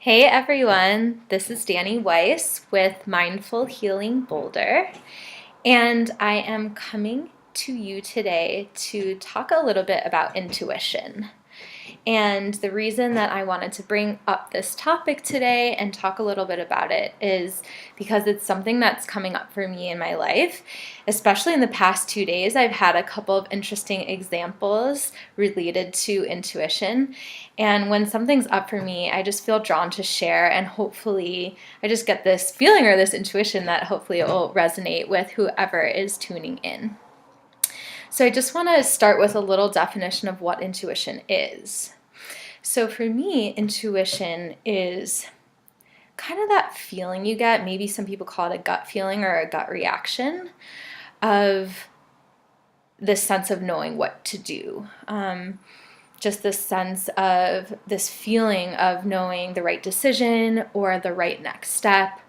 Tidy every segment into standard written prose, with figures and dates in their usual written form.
Hey everyone, this is Weiss with Mindful Healing Boulder, and I am coming to you today to talk a little bit about intuition. And the reason that I wanted to bring up this topic today and talk a little bit about it is because it's something that's coming up for me in my life. Especially in the past 2 days, I've had a couple of interesting examples related to intuition. And when something's up for me, I just feel drawn to share, and hopefully I just get this feeling or this intuition that hopefully it will resonate with whoever is tuning in. So I just want to start with a little definition of what intuition is. So for me, intuition is kind of that feeling you get, maybe some people call it a gut feeling or a gut reaction, of this sense of knowing what to do. Just this sense of this feeling of knowing the right decision or the right next step,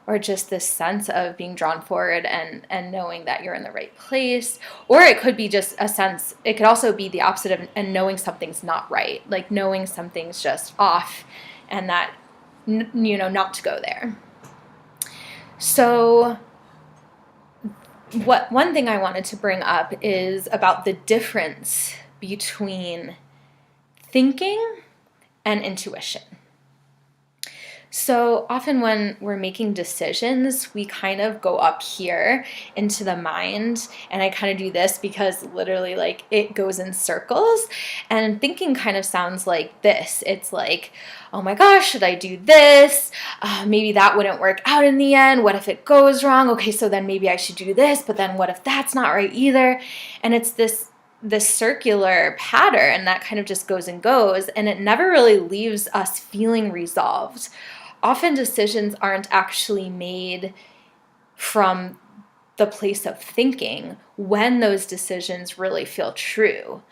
or just this sense of being drawn forward and knowing that you're in the right place. Or it could be just a sense, it could also be the opposite of and knowing something's not right, like knowing something's just off and that, not to go there. So one thing I wanted to bring up is about the difference between thinking and intuition. So often when we're making decisions, we kind of go up here into the mind, and I kind of do this because literally like it goes in circles, and thinking kind of sounds like this. It's like, oh my gosh, should I do this? Maybe that wouldn't work out in the end. What if it goes wrong? Okay, so then maybe I should do this, but then what if that's not right either? And it's this circular pattern that kind of just goes and goes, and it never really leaves us feeling resolved. Often decisions aren't actually made from the place of thinking when those decisions really feel true.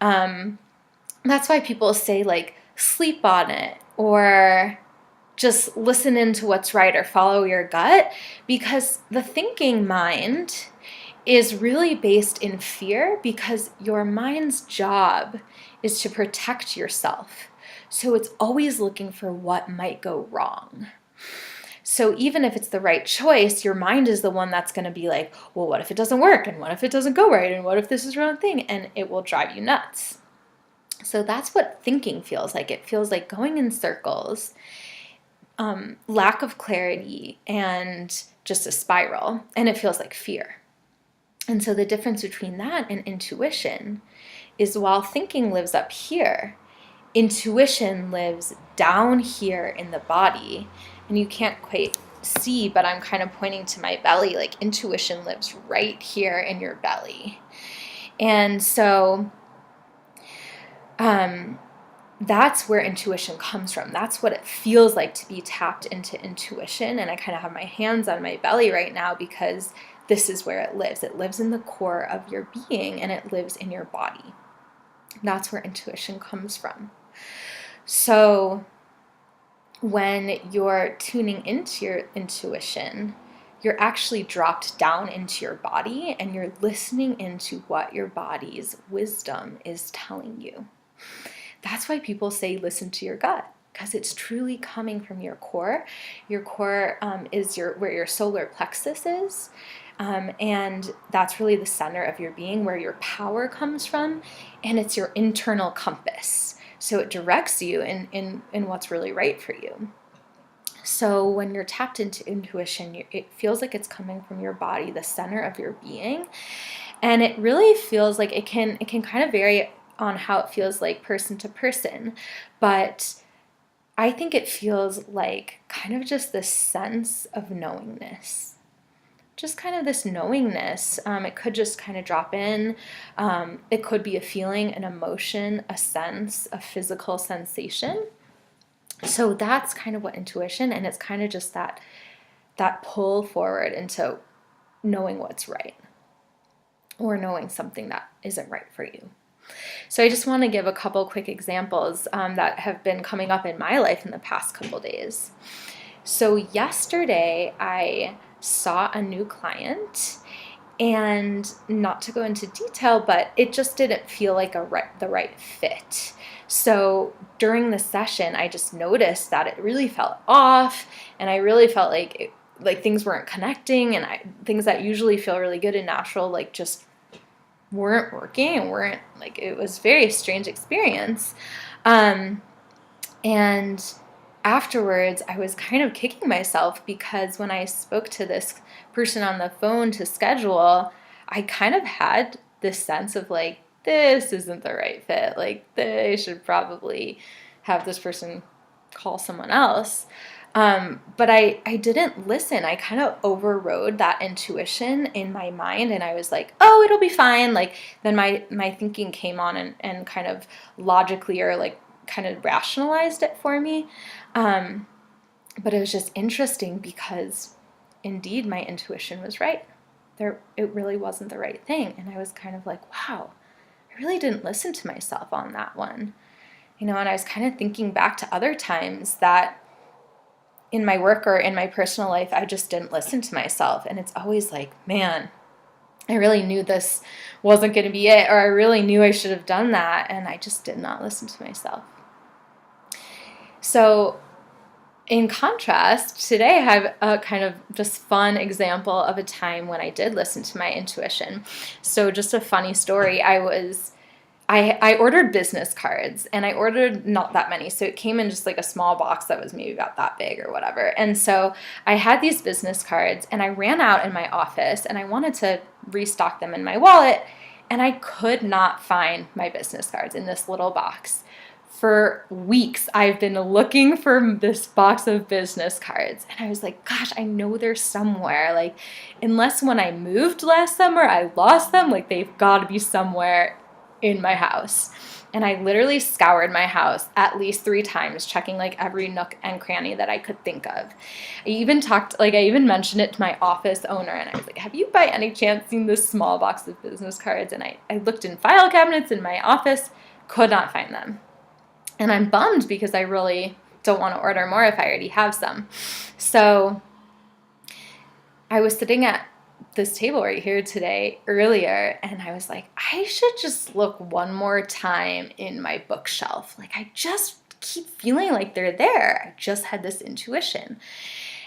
That's why people say like sleep on it, or just listen into what's right, or follow your gut, because the thinking mind is really based in fear, because your mind's job is to protect yourself. So it's always looking for what might go wrong. So even if it's the right choice, your mind is the one that's going to be like, well, what if it doesn't work? And what if it doesn't go right? And what if this is the wrong thing? And it will drive you nuts. So that's what thinking feels like. It feels like going in circles, lack of clarity, and just a spiral. And it feels like fear. And so the difference between that and intuition is, while thinking lives up here, intuition lives down here in the body. And you can't quite see, but I'm kind of pointing to my belly, like intuition lives right here in your belly. And so that's where intuition comes from. That's what it feels like to be tapped into intuition. And I kind of have my hands on my belly right now because this is where it lives. It lives in the core of your being, and it lives in your body. That's where intuition comes from. So when you're tuning into your intuition, you're actually dropped down into your body, and you're listening into what your body's wisdom is telling you. That's why people say listen to your gut, because it's truly coming from your core. Your core is where your solar plexus is. And that's really the center of your being, where your power comes from, and it's your internal compass. So it directs you in what's really right for you. So when you're tapped into intuition, it feels like it's coming from your body, the center of your being, and it really feels like it can kind of vary on how it feels like person to person, but I think it feels like kind of just this sense of knowingness. Just kind of this knowingness. It could just kind of drop in. It could be a feeling, an emotion, a sense, a physical sensation. So that's kind of what intuition, and it's kind of just that pull forward into knowing what's right, or knowing something that isn't right for you. So I just want to give a couple quick examples that have been coming up in my life in the past couple days. So yesterday I saw a new client, and not to go into detail, but it just didn't feel like the right fit. So during the session, I just noticed that it really felt off, and I really felt like things weren't connecting, and things that usually feel really good and natural, like just weren't working and weren't, like, it was a very strange experience. And afterwards, I was kind of kicking myself because when I spoke to this person on the phone to schedule, I kind of had this sense of like, this isn't the right fit. Like, they should probably have this person call someone else. But I didn't listen. I kind of overrode that intuition in my mind, and I was like, oh, it'll be fine. Like, then my thinking came on and kind of logically, or like kind of rationalized it for me. But it was just interesting because indeed my intuition was right. It really wasn't the right thing. And I was kind of like, wow, I really didn't listen to myself on that one. And I was kind of thinking back to other times that in my work or in my personal life, I just didn't listen to myself. And it's always like, man, I really knew this wasn't going to be it, or I really knew I should have done that, and I just did not listen to myself. So in contrast, today I have a kind of just fun example of a time when I did listen to my intuition. So just a funny story, I ordered business cards, and I ordered not that many. So it came in just like a small box that was maybe about that big or whatever. And so I had these business cards, and I ran out in my office, and I wanted to restock them in my wallet, and I could not find my business cards in this little box. For weeks, I've been looking for this box of business cards, and I was like, gosh, I know they're somewhere. Like, unless when I moved last summer, I lost them, like, they've got to be somewhere in my house. And I literally scoured my house at least 3 times, checking like every nook and cranny that I could think of. I even mentioned it to my office owner, and I was like, have you by any chance seen this small box of business cards? And I looked in file cabinets in my office, could not find them. And I'm bummed because I really don't want to order more if I already have some. So I was sitting at this table right here today earlier, and I was like, I should just look one more time in my bookshelf. Like, I just keep feeling like they're there. I just had this intuition.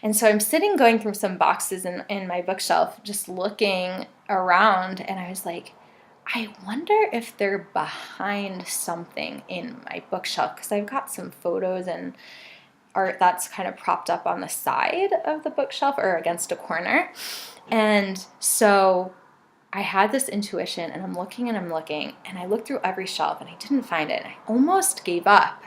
And so I'm sitting going through some boxes in my bookshelf, just looking around, and I was like, I wonder if they're behind something in my bookshelf, because I've got some photos and art that's kind of propped up on the side of the bookshelf or against a corner. And so I had this intuition, and I'm looking, and I looked through every shelf, and I didn't find it. I almost gave up,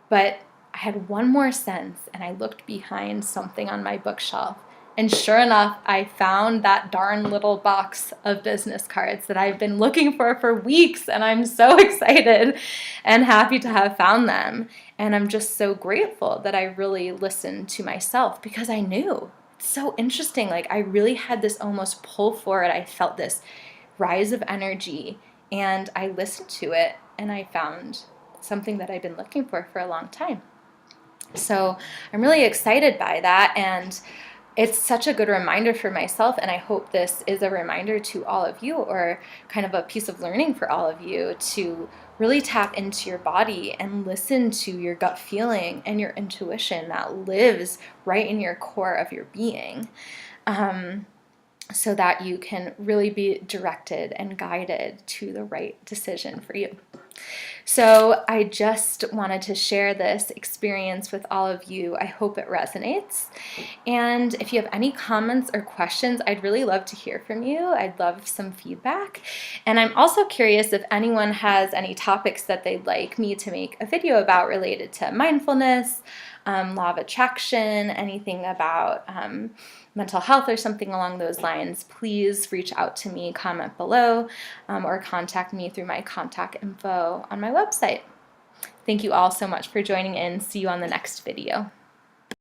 but I had one more sense, and I looked behind something on my bookshelf. And sure enough, I found that darn little box of business cards that I've been looking for weeks, and I'm so excited and happy to have found them. And I'm just so grateful that I really listened to myself, because I knew. It's so interesting. Like, I really had this almost pull forward. I felt this rise of energy, and I listened to it, and I found something that I've been looking for a long time. So I'm really excited by that, and it's such a good reminder for myself, and I hope this is a reminder to all of you, or kind of a piece of learning for all of you, to really tap into your body and listen to your gut feeling and your intuition that lives right in your core of your being, so that you can really be directed and guided to the right decision for you. So I just wanted to share this experience with all of you. I hope it resonates. And if you have any comments or questions, I'd really love to hear from you. I'd love some feedback. And I'm also curious if anyone has any topics that they'd like me to make a video about related to mindfulness, law of attraction, anything about mental health or something along those lines. Please reach out to me, comment below, or contact me through my contact info on my website. Thank you all so much for joining in. See you on the next video.